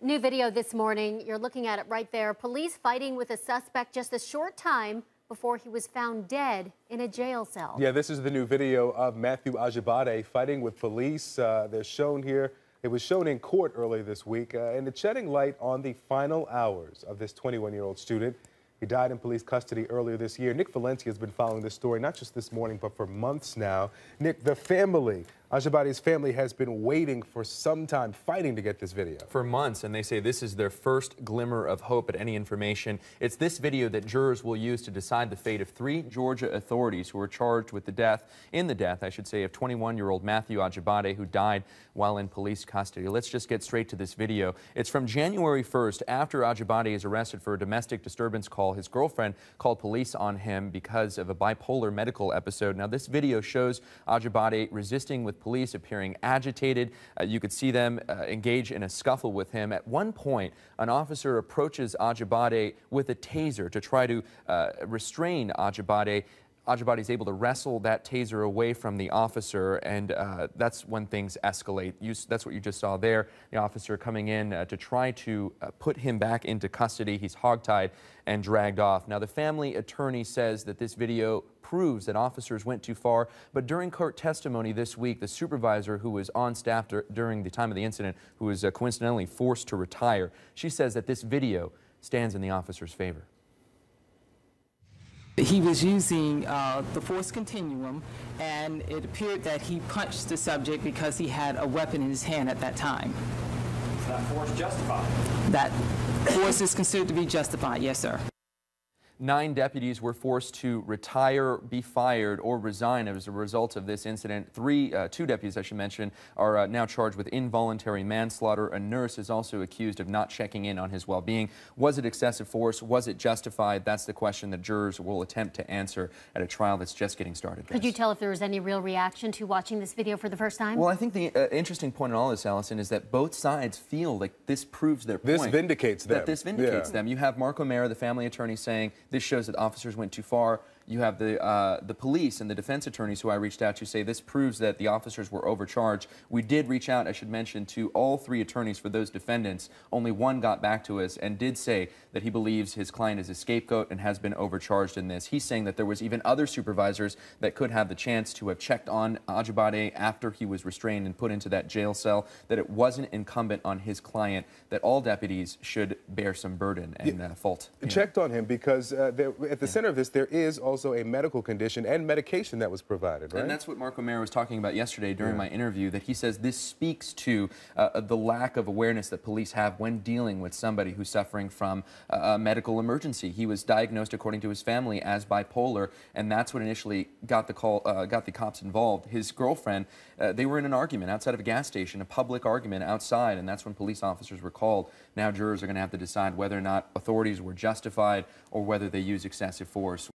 New video this morning. You're looking at it right there. Police fighting with a suspect just a short time before he was found dead in a jail cell. Yeah, this is the new video of Matthew Ajibade fighting with police. They're shown here. It was shown in court earlier this week, and it's shedding light on the final hours of this 21-year-old student. He died in police custody earlier this year. Nick Valencia has been following this story, not just this morning, but for months now. Nick, the family, Ajibade's family, has been waiting for some time, fighting to get this video. For months, and they say this is their first glimmer of hope at any information. It's this video that jurors will use to decide the fate of 3 Georgia authorities who were charged with the death, of 21-year-old Matthew Ajibade, who died while in police custody. Let's just get straight to this video. It's from January 1st, after Ajibade is arrested for a domestic disturbance call. His girlfriend called police on him because of a bipolar medical episode. Now, this video shows Ajibade resisting with police, appearing agitated. You could see them engage in a scuffle with him. At one point, an officer approaches Ajibade with a taser to try to restrain Ajibade. Ajibade is able to wrestle that taser away from the officer, and that's when things escalate. That's what you just saw there. The officer coming in to try to put him back into custody. He's hogtied and dragged off. Now, the family attorney says that this video proves that officers went too far, but during court testimony this week, the supervisor who was on staff during the time of the incident, who was coincidentally forced to retire, she says that this video stands in the officer's favor. He was using the force continuum, and it appeared that he punched the subject because he had a weapon in his hand at that time. Is that force justified? That force is considered to be justified, yes, sir. 9 deputies were forced to retire, be fired, or resign as a result of this incident. 2 deputies, I should mention, are now charged with involuntary manslaughter. A nurse is also accused of not checking in on his well-being. Was it excessive force? Was it justified? That's the question that jurors will attempt to answer at a trial that's just getting started. Could you tell if there was any real reaction to watching this video for the first time? Well, I think the interesting point in all this, Allison, is that both sides feel like this proves their point. This vindicates them. That this vindicates them. You have Mark O'Mara, the family attorney, saying this shows that officers went too far. You have the police and the defense attorneys who I reached out to say this proves that the officers were overcharged. We did reach out, I should mention, to all 3 attorneys for those defendants. Only one got back to us and did say that he believes his client is a scapegoat and has been overcharged in this. He's saying that there was even other supervisors that could have the chance to have checked on Ajibade after he was restrained and put into that jail cell, that it wasn't incumbent on his client, that all deputies should bear some burden and fault. Checked on him because at the center of this, there is also a medical condition and medication that was provided, right? And that's what Mark O'Mara was talking about yesterday during my interview, that he says this speaks to the lack of awareness that police have when dealing with somebody who's suffering from a medical emergency. He was diagnosed, according to his family, as bipolar, and that's what initially got the cops involved. His girlfriend, they were in an argument outside of a gas station, a public argument outside, and that's when police officers were called. Now jurors are going to have to decide whether or not authorities were justified or whether they used excessive force.